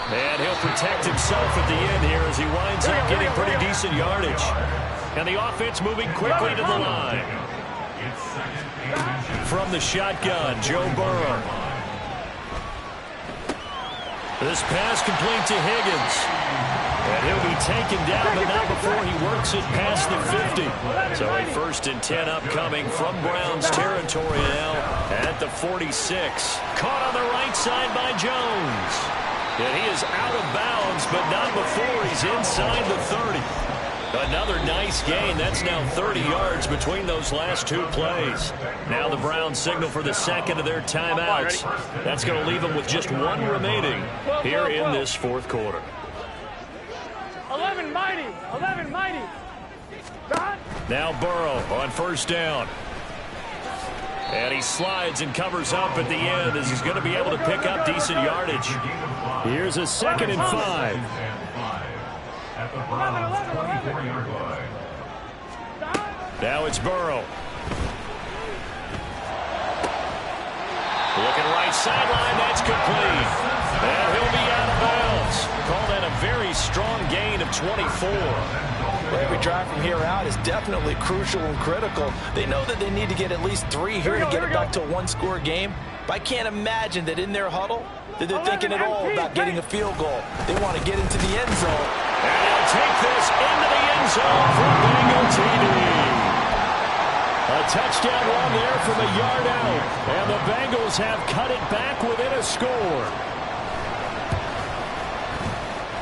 And he'll protect himself at the end here as he winds up getting pretty decent yardage. And the offense moving quickly to the line. From the shotgun, Joe Burrow. This pass complete to Higgins. And he'll be taken down, but not before he works it past the 50. So a 1st and 10 upcoming from Browns territory now at the 46. Caught on the right side by Jones. And he is out of bounds, but not before he's inside the 30. Another nice gain. That's now 30 yards between those last 2 plays. Now the Browns signal for the 2nd of their timeouts. That's going to leave them with just 1 remaining here in this 4th quarter. 11 mighty. Now Burrow on 1st down. And he slides and covers up at the end as he's going to be able to pick up decent yardage. Here's a 2nd and 5. At the Browns' 24-yard line. Now it's Burrow. Looking right sideline, that's complete. And he'll be out of bounds. Call that a very strong gain of 24. Every drive from here out is definitely crucial and critical. They know that they need to get at least 3 here to get it back to a 1-score game. But I can't imagine that in their huddle that they're thinking at all about getting a field goal. They want to get into the end zone. And he'll take this into the end zone for a Bengal TD. A touchdown run there from a yard out. And the Bengals have cut it back within a score.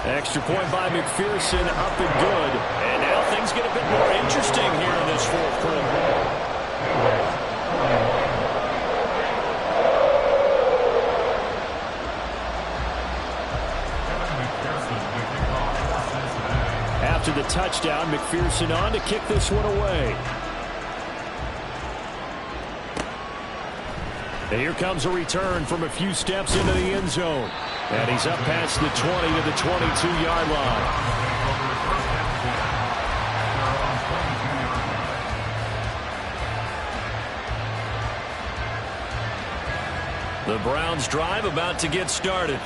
Extra point by McPherson, up and good. And now things get a bit more interesting here in this 4th quarter. After the touchdown, McPherson on to kick this one away. And here comes a return from a few steps into the end zone. And he's up past the 20 to the 22-yard line. The Browns drive about to get started.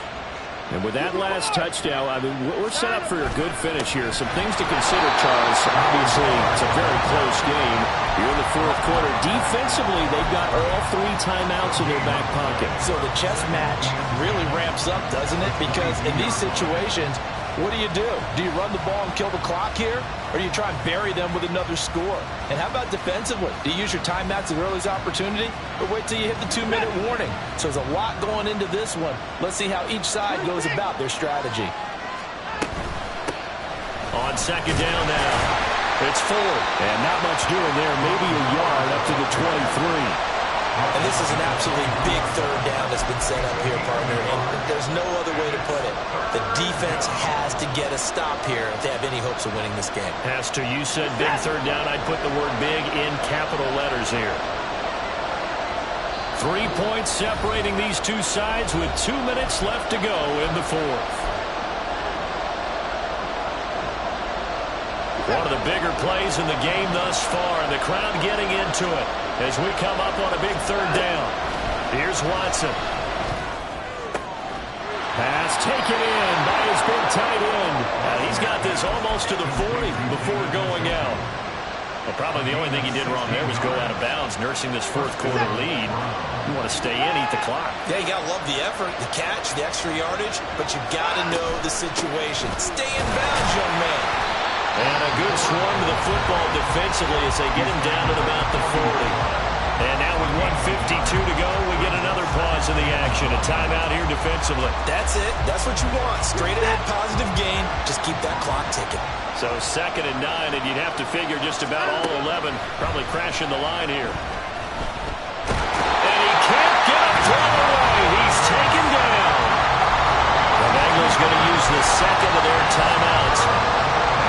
And with that last touchdown, I mean, we're set up for a good finish here. Some things to consider, Charles. Obviously, it's a very close game. You're in the 4th quarter. Defensively, they've got all 3 timeouts in their back pocket. So the chess match really ramps up, doesn't it? Because in these situations, What do? Do you run the ball and kill the clock here? Or do you try and bury them with another score? And how about defensively? Do you use your timeouts at earliest opportunity? Or wait till you hit the 2-minute warning? So there's a lot going into this one. Let's see how each side goes about their strategy. On second down now, it's Ford. And not much doing there. Maybe a yard up to the 23. And this is an absolutely big third down that's been set up here, partner. And there's no other way to put it. The defense has to get a stop here if they have any hopes of winning this game. Has to. You said big third down. I'd put the word big in capital letters here. 3 points separating these two sides with 2 minutes left to go in the fourth. One of the bigger plays in the game thus far, and the crowd getting into it as we come up on a big third down. Here's Watson. Pass taken in by his big tight end. He's got this almost to the 40 before going out. Well, probably the only thing he did wrong there was go out of bounds, nursing this fourth quarter lead. You want to stay in, eat the clock. Yeah, you got to love the effort, the catch, the extra yardage, but you got to know the situation. Stay in bounds, young man. And a good swarm to the football defensively as they get him down at about the 40. And now with 1:52 to go, we get another pause in the action. A timeout here defensively. That's it. That's what you want. Straight ahead positive gain. Just keep that clock ticking. So 2nd and 9, and you'd have to figure just about all 11 probably crashing the line here. And he can't get a throw away. He's taken down. The Bengals going to use the second of their timeouts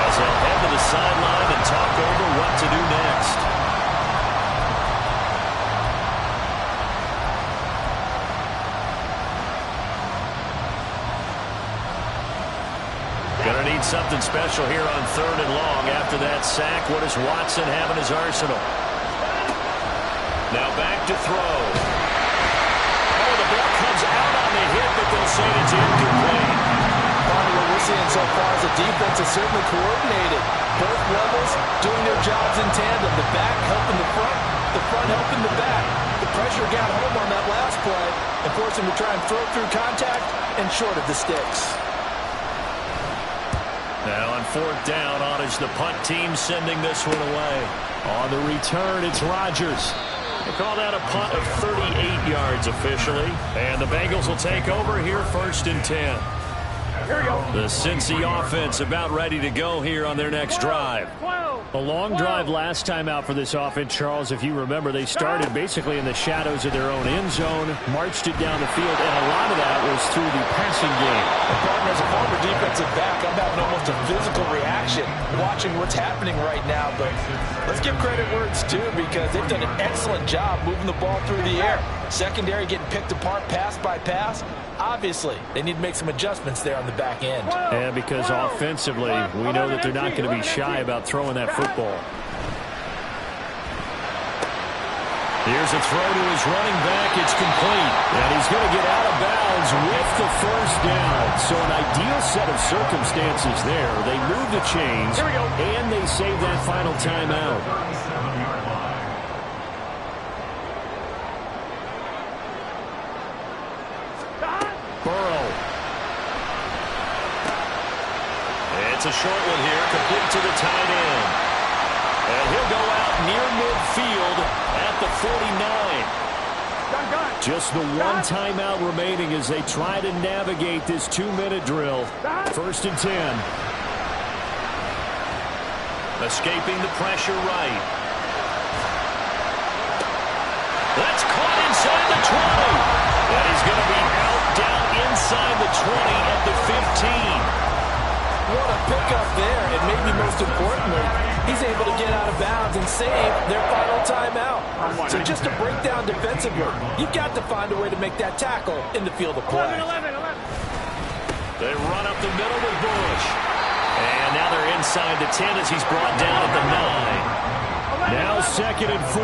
as they'll head to the sideline and talk over what to do next. Gonna need something special here on 3rd and long. After that sack, what does Watson have in his arsenal? Now back to throw. Oh, the ball comes out on the hit, but they'll say it's incomplete. What we're seeing so far is the defense is certainly coordinated. Both levels doing their jobs in tandem. The back helping the front helping the back. The pressure got home on that last play and forced him to try and throw through contact and short of the sticks. Now on 4th down, on is the punt team sending this one away. On the return, it's Rodgers. They call that a punt of 38 yards officially. And the Bengals will take over here 1st and 10. Here we go. The Cincy offense about ready to go here on their next drive. A long drive last time out for this offense, Charles. If you remember, they started basically in the shadows of their own end zone, marched it down the field, and a lot of that was through the passing game. Partner, as a former defensive back, I'm having almost a physical reaction watching what's happening right now. But let's give credit where it's due because they've done an excellent job moving the ball through the air. Secondary getting picked apart pass by pass. Obviously, they need to make some adjustments there on the back end. Yeah, because offensively, we know that they're not going to be shy about throwing that football. Here's a throw to his running back. It's complete. And he's going to get out of bounds with the 1st down. So an ideal set of circumstances there. They move the chains, and they save that final timeout. Burrow. It's a short one here, complete to the tight end. And he'll go out near midfield at the 49. Just the one timeout remaining as they try to navigate this 2-minute drill. 1st and 10. Escaping the pressure right. That's caught inside the 20. And he's going to be out down inside the 20 at the 15. What a pickup there, and maybe most importantly, he's able to get out of bounds and save their final timeout. So just to break down defensively, you've got to find a way to make that tackle in the field of play. 11. They run up the middle with Bush. And now they're inside the 10 as he's brought down at the 9. Now 2nd and 4.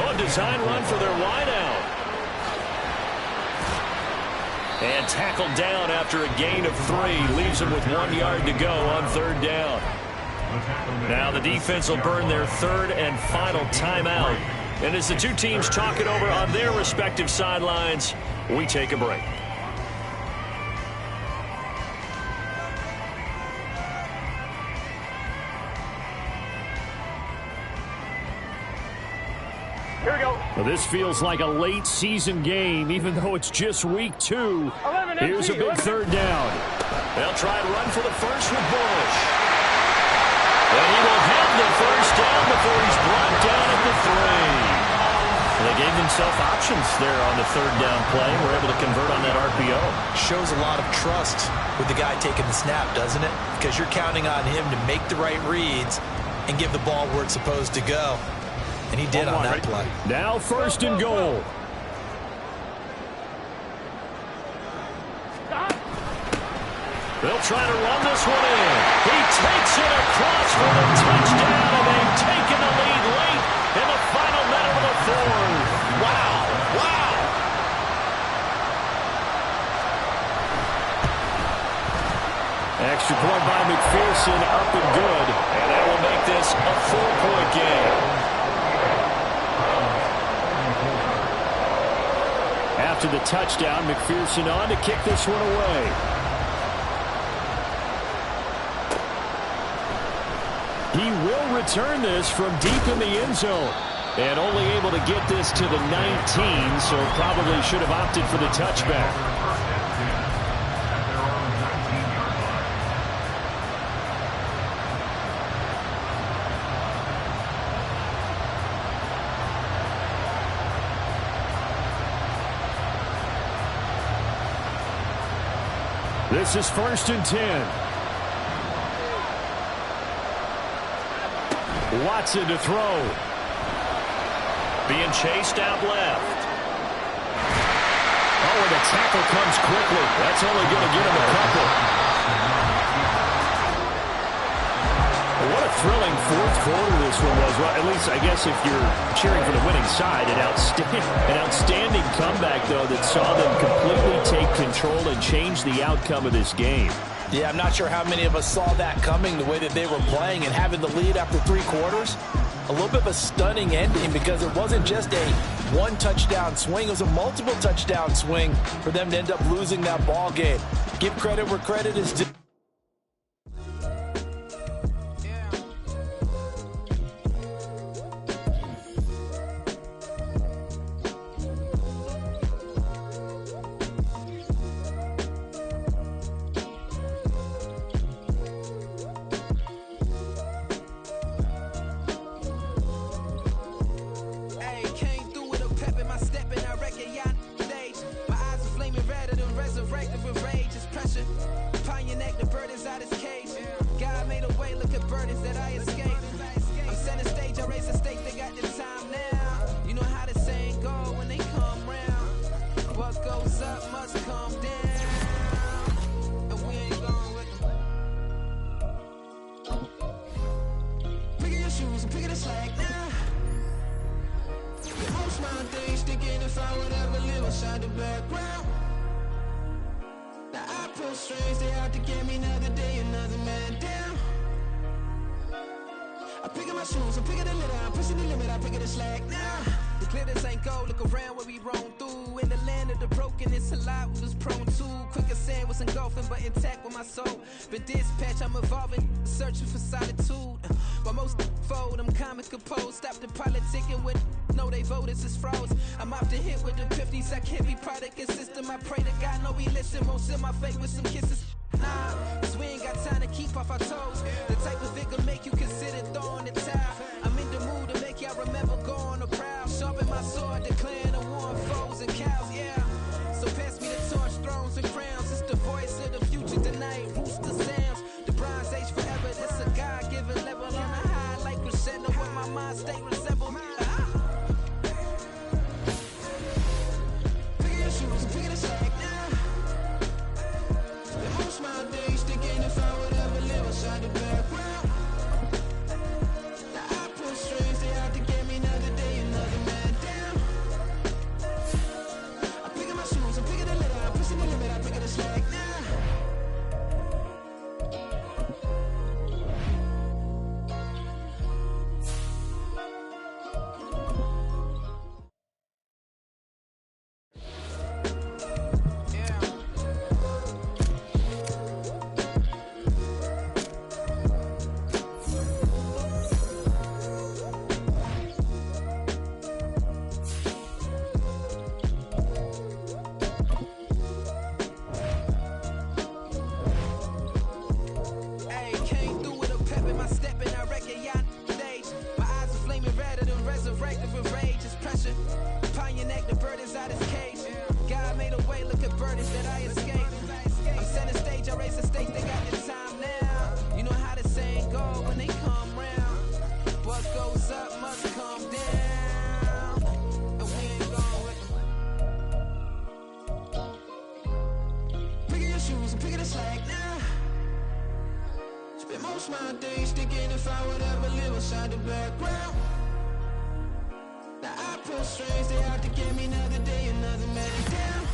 Oh, a design run for their wideout. And tackled down after a gain of 3. Leaves them with 1 yard to go on 3rd down. Now the defense will burn their 3rd and final timeout. And as the two teams talk it over on their respective sidelines, We take a break. Here we go. Well, this feels like a late season game, even though it's just week 2. Here's a big third down. They'll try and run for the first with Bush. And he will have the first down before he's brought down at the 3. They gave themselves options there on the third down play. We're able to convert on that RPO. Shows a lot of trust with the guy taking the snap, doesn't it? Because you're counting on him to make the right reads and give the ball where it's supposed to go. And he did on that play. Now first and goal. They'll try to run this one in. He takes it across for the touchdown, and they've taken the lead late in the final minute of the 4th. Wow. Wow. Extra point by McPherson, up and good. And that will make this a 4-point game. After the touchdown, McPherson on to kick this one away. He will return this from deep in the end zone. And only able to get this to the 19, so probably should have opted for the touchback. This is 1st and 10. Watson to throw. Being chased out left. Oh, and the tackle comes quickly. That's only going to get him a couple. What a thrilling 4th quarter this one was. Well, at least, I guess, if you're cheering for the winning side, an outstanding comeback, though, that saw them completely take control and change the outcome of this game. Yeah, I'm not sure how many of us saw that coming, the way that they were playing and having the lead after 3 quarters. A little bit of a stunning ending because it wasn't just a one-touchdown swing. It was a multiple touchdown swing for them to end up losing that ball game. Give credit where credit is due. shoes and picking the slack now. Spend most of my days thinking if I would ever live inside the background. Now I pull strings, they out to get me another day, another man down.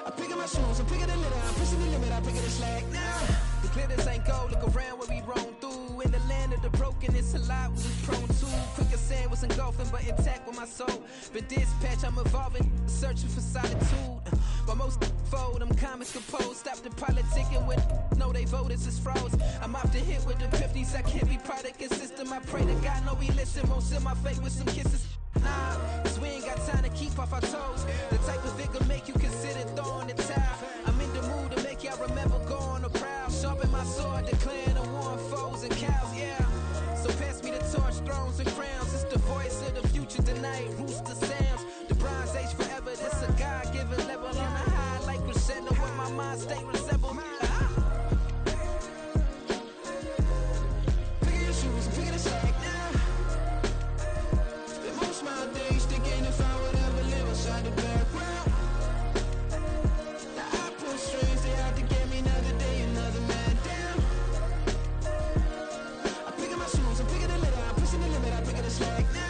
I pick up my shoes, I'm picking the litter, I'm pushing the limit, I'm picking the slack now. The glitters ain't gold, look around where we roam through. In the land of the broken, it's a lot we was prone to. Quick as sand was engulfing, but intact with my soul. But dispatch, I'm evolving, searching for solitude. But most fold, I'm comics composed. Stop the politicking with no, they voters is frauds. I'm off the hit with the 50s, I can't be product and system. I pray to God, no, he listen, won't seal my fate with some kisses. Nah, cause we ain't got time to keep off our toes. The type of vigor make you consider throwing the towel. I'm in the mood to make y'all remember going to proud. Sharpen my sword, declaring the war on foes and cows, yeah. So pass me the torch, thrones and crowns. It's the voice of the future tonight, rooster sounds. The Bronze Age forever, this a God-given level. On a high like crescendo, where my mind state resemble. Picking your shoes and picking the slack now. Spend most of my days thinking if I would ever live inside the background. Now I pull strings, they out to get me another day, another man down. I pick up my shoes, I'm picking the litter, I'm pushing the limit, I'm picking the slack now.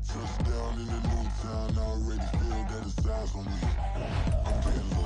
Touchdown in the new town, I already feel that it's eyes on me. I'm getting